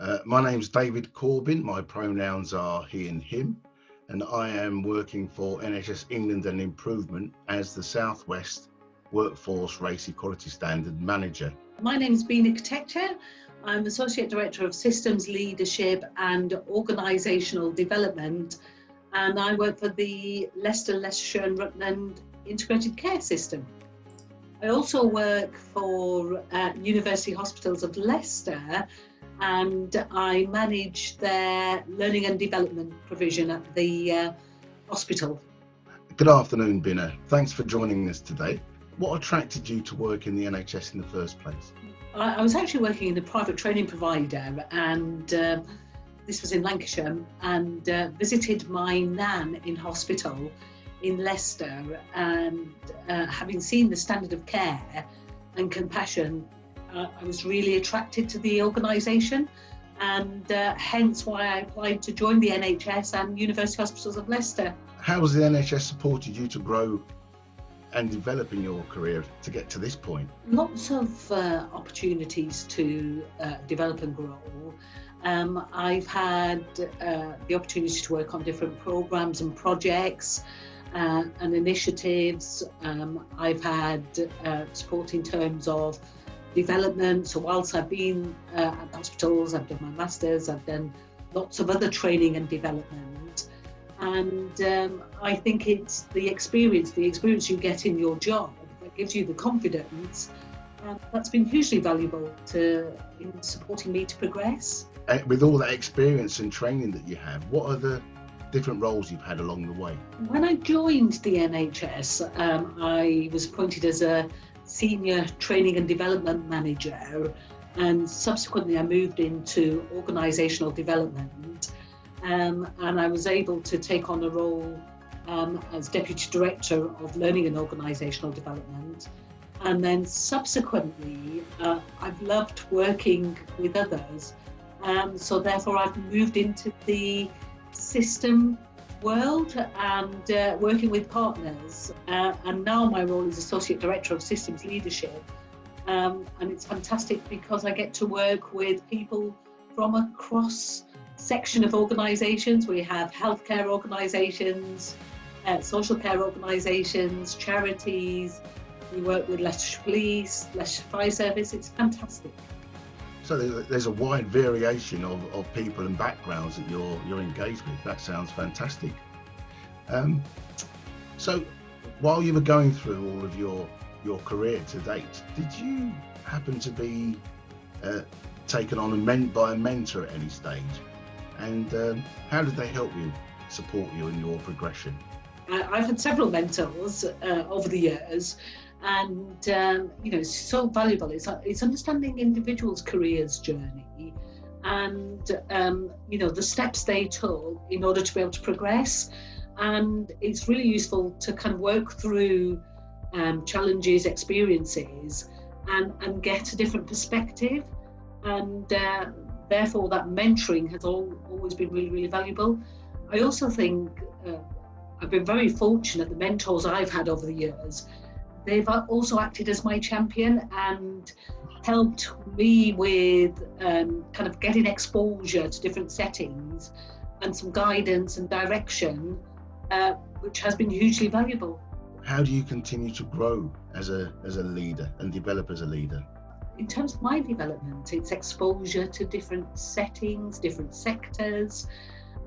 My name's David Corbin. My pronouns are he and him, and I am working for NHS England and Improvement as the South West Workforce Race Equality Standard Manager. My name is Bina Kotecha. I'm Associate Director of Systems Leadership and Organisational Development, and I work for the Leicester, Leicestershire and Rutland Integrated Care System. I also work for University Hospitals of Leicester, and I manage their learning and development provision at the hospital. Good afternoon, Bina. Thanks for joining us today. What attracted you to work in the NHS in the first place? I was actually working in a private training provider, and this was in Lancashire, and visited my nan in hospital in Leicester, and having seen the standard of care and compassion, I was really attracted to the organisation, and hence why I applied to join the NHS and University Hospitals of Leicester. How has the NHS supported you to grow and develop in your career to get to this point? Lots of opportunities to develop and grow. I've had the opportunity to work on different programmes and projects and initiatives. I've had support in terms of development. So whilst I've been at hospitals, I've done my masters, I've done lots of other training and development. And I think it's the experience you get in your job that gives you the confidence. And that's been hugely valuable in supporting me to progress. With all that experience and training that you have, what are the different roles you've had along the way? When I joined the NHS, I was appointed as a Senior Training and Development Manager, and subsequently I moved into Organisational Development, and I was able to take on a role as Deputy Director of Learning and Organisational Development. And then subsequently, I've loved working with others, so therefore I've moved into the system world and working with partners, and now my role is Associate Director of Systems Leadership, and it's fantastic because I get to work with people from a cross section of organisations. We have healthcare organisations, social care organisations, charities. We work with Leicestershire Police, Leicestershire Fire Service. It's fantastic. So there's a wide variation of people and backgrounds that you're engaged with. That sounds fantastic. So while you were going through all of your career to date, did you happen to be taken on by a mentor at any stage? And how did they help you, support you in your progression? I've had several mentors over the years. And it's so valuable. It's understanding individuals' careers journey, and the steps they took in order to be able to progress. And it's really useful to kind of work through challenges, experiences, and get a different perspective. And therefore, that mentoring has always been really, really valuable. I also think I've been very fortunate. The mentors I've had over the years, they've also acted as my champion and helped me with kind of getting exposure to different settings and some guidance and direction, which has been hugely valuable. How do you continue to grow as a leader and develop as a leader? In terms of my development, it's exposure to different settings, different sectors.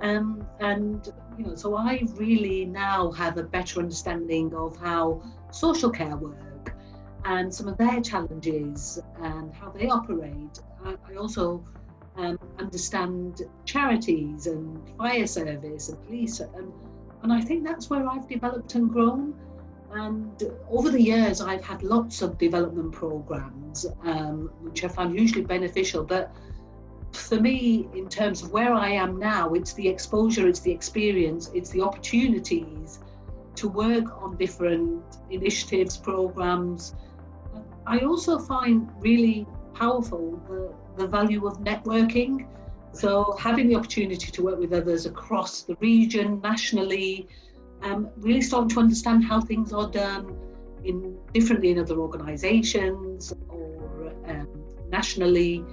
So I really now have a better understanding of how social care work and some of their challenges and how they operate. I also understand charities and fire service and police, and I think that's where I've developed and grown. And over the years, I've had lots of development programs, which I found hugely beneficial. But for me, in terms of where I am now, it's the exposure, it's the experience, it's the opportunities to work on different initiatives, programs. I also find really powerful the value of networking. So having the opportunity to work with others across the region, nationally, really starting to understand how things are done differently in other organisations or nationally,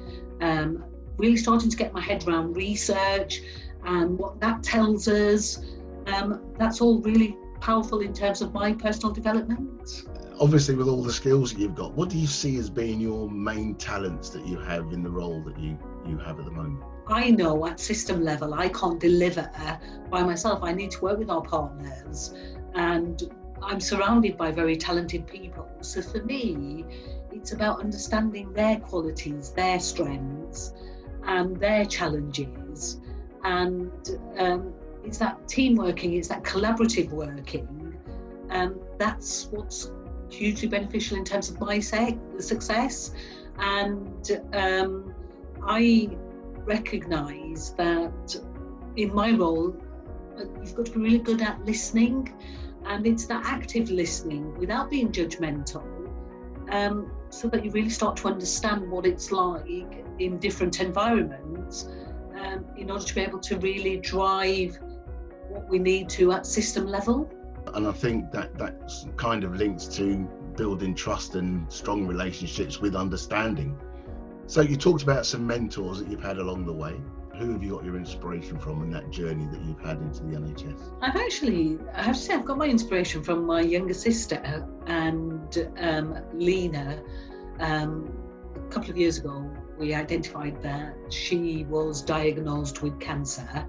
really starting to get my head around research and what that tells us. That's all really powerful in terms of my personal development. Obviously, with all the skills that you've got, what do you see as being your main talents that you have in the role that you have at the moment? I know at system level I can't deliver by myself. I need to work with our partners, and I'm surrounded by very talented people. So for me, it's about understanding their qualities, their strengths, and their challenges. And it's that team working, it's that collaborative working. That's what's hugely beneficial in terms of my success. And I recognise that in my role, you've got to be really good at listening, and it's that active listening without being judgmental, so that you really start to understand what it's like in different environments, in order to be able to really drive what we need to at system level. And I think that kind of links to building trust and strong relationships with understanding. So you talked about some mentors that you've had along the way. Who have you got your inspiration from in that journey that you've had into the NHS? I have to say I've got my inspiration from my younger sister and Lena. A couple of years ago, we identified that she was diagnosed with cancer,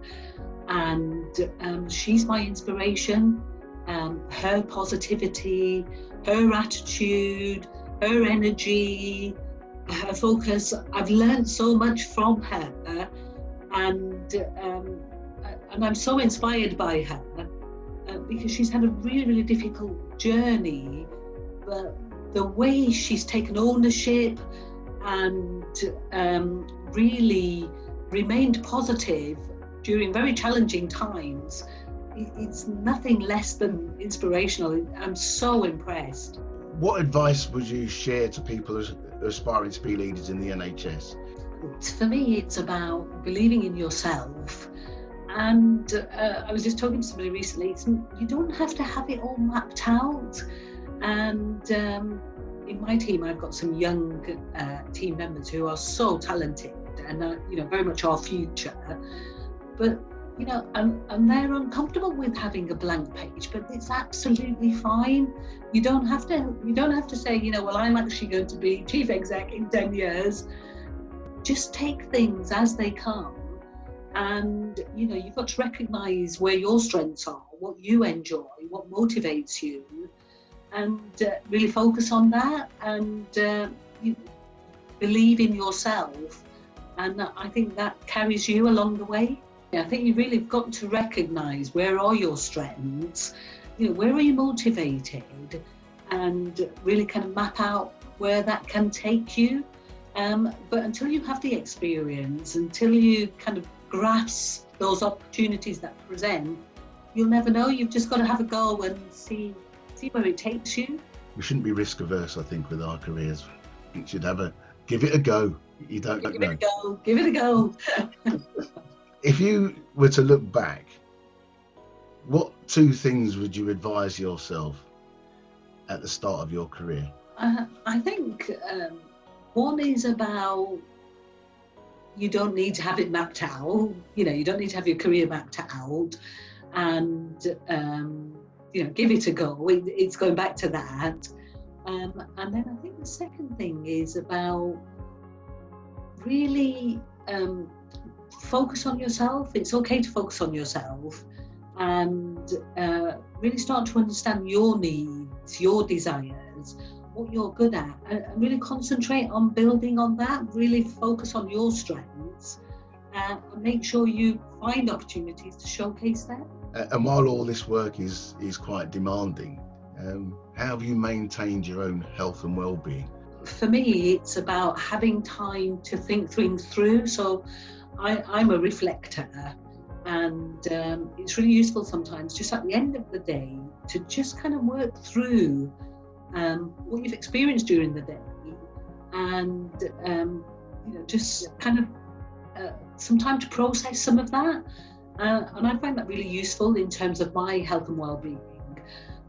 and she's my inspiration. Her positivity, her attitude, her energy, her focus. I've learned so much from her, and I'm so inspired by her because she's had a really, really difficult journey, but the way she's taken ownership and really remained positive during very challenging times, it's nothing less than inspirational. I'm so impressed. What advice would you share to people aspiring to be leaders in the NHS? For me, it's about believing in yourself. And I was just talking to somebody recently, you don't have to have it all mapped out. And in my team, I've got some young team members who are so talented and very much our future. But and they're uncomfortable with having a blank page, but it's absolutely fine. You don't have to say, well, I'm actually going to be chief exec in 10 years. Just take things as they come, and you've got to recognise where your strengths are, what you enjoy, what motivates you, and really focus on that, and you believe in yourself, and I think that carries you along the way. I think you've really got to recognise where are your strengths, where are you motivated, and really kind of map out where that can take you. But until you have the experience, until you kind of grasp those opportunities that present, you'll never know. You've just got to have a go and see where it takes you. We shouldn't be risk averse, I think, with our careers. You should give it a go. You don't know. Give it a go. If you were to look back, what two things would you advise yourself at the start of your career? I think one is about you don't need to have it mapped out. You don't need to have your career mapped out, and give it a go. It's going back to that. And then I think the second thing is about really focus on yourself. It's okay to focus on yourself, and really start to understand your needs, your desires, what you're good at, and really concentrate on building on that. Really focus on your strengths, and make sure you find opportunities to showcase them. And while all this work is quite demanding, how have you maintained your own health and well-being? For me, it's about having time to think things through. So I'm a reflector, and it's really useful sometimes just at the end of the day to just kind of work through what you've experienced during the day, and just kind of some time to process some of that, and I find that really useful in terms of my health and well-being.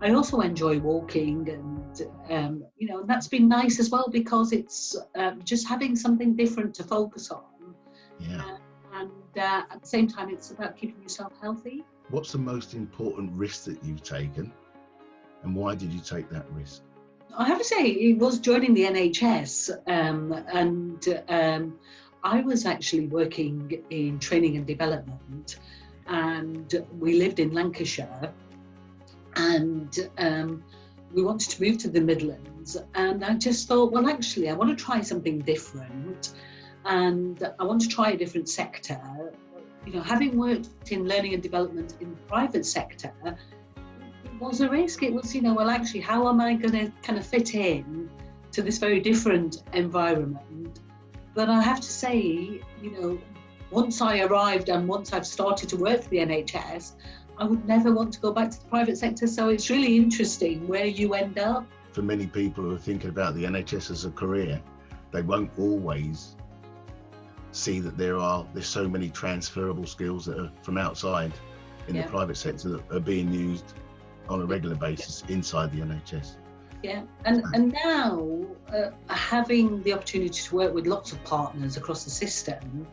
I also enjoy walking, and and that's been nice as well, because it's just having something different to focus on Yeah. And at the same time, it's about keeping yourself healthy. What's the most important risk that you've taken, and why did you take that risk? I have to say, it was joining the NHS, I was actually working in training and development, and we lived in Lancashire, and we wanted to move to the Midlands, and I just thought, well, actually, I want to try something different, and I want to try a different sector. You know, having worked in learning and development in the private sector, it was a risk. It was, well, actually, how am I going to kind of fit in to this very different environment? But I have to say, once I arrived and once I've started to work for the NHS, I would never want to go back to the private sector. So it's really interesting where you end up. For many people who are thinking about the NHS as a career, they won't always see that there's so many transferable skills that are from outside in the private sector that are being used on a regular basis inside the NHS. Yeah, and now having the opportunity to work with lots of partners across the system,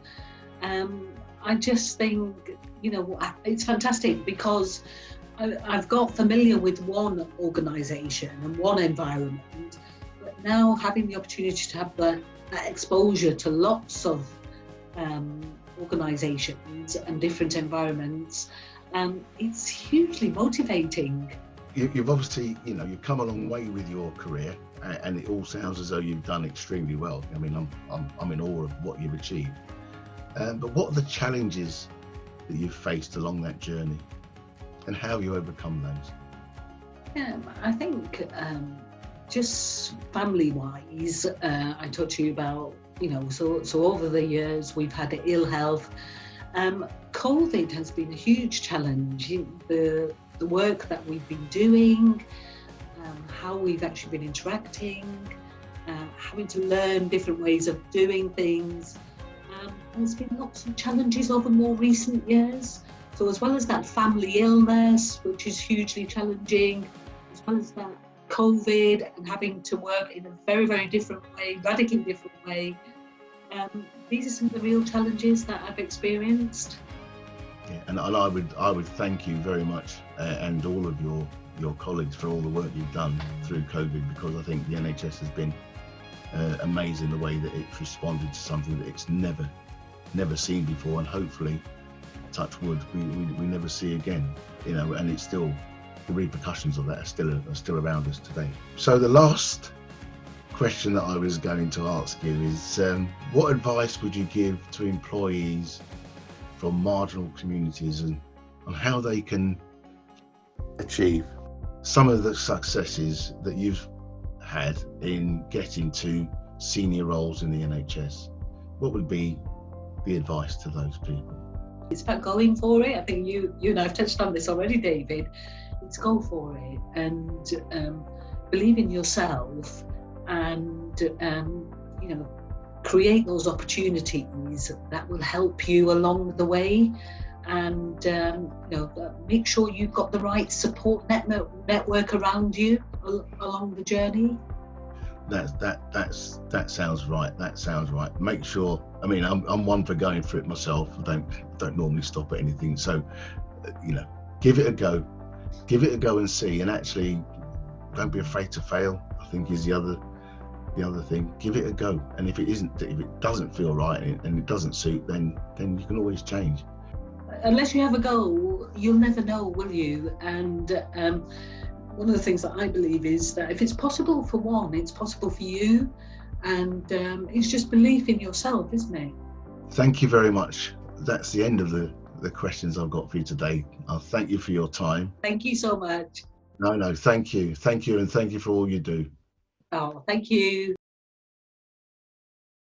I just think, it's fantastic because I've got familiar with one organisation and one environment, but now having the opportunity to have that exposure to lots of organisations and different environments, it's hugely motivating. You've obviously, you've come a long way with your career, and it all sounds as though you've done extremely well. I mean, I'm in awe of what you've achieved. But what are the challenges that you've faced along that journey, and how have you overcome those? Yeah, I think just family-wise, I talked to you about, so over the years we've had ill health. COVID has been a huge challenge. The work that we've been doing, how we've actually been interacting, having to learn different ways of doing things. There's been lots of challenges over more recent years. So as well as that family illness, which is hugely challenging, as well as that COVID and having to work in a very, very different way, radically different way, these are some of the real challenges that I've experienced. Yeah, and I would thank you very much, and all of your colleagues, for all the work you've done through COVID, because I think the NHS has been amazing the way that it's responded to something that it's never seen before, and hopefully, touch wood, we never see again. And it's still, the repercussions of that are still around us today. So the last question that I was going to ask you is, what advice would you give to employees from marginal communities and on how they can achieve some of the successes that you've had in getting to senior roles in the NHS? What would be the advice to those people? It's about going for it. I think you and I've touched on this already, David. It's go for it and believe in yourself and create those opportunities that will help you along the way, and make sure you've got the right support network around you along the journey. That sounds right. That sounds right. Make sure. I mean, I'm one for going for it myself. I don't normally stop at anything. So, give it a go. Give it a go and see. And actually, don't be afraid to fail, I think, is the other thing. Give it a go. And if it doesn't feel right and it doesn't suit, then you can always change. Unless you have a goal, you'll never know, will you? And one of the things that I believe is that if it's possible for one, it's possible for you. And it's just belief in yourself, isn't it? Thank you very much. That's the end of the questions I've got for you today. I'll thank you for your time. Thank you so much. No, thank you. Thank you, and thank you for all you do. Oh, thank you.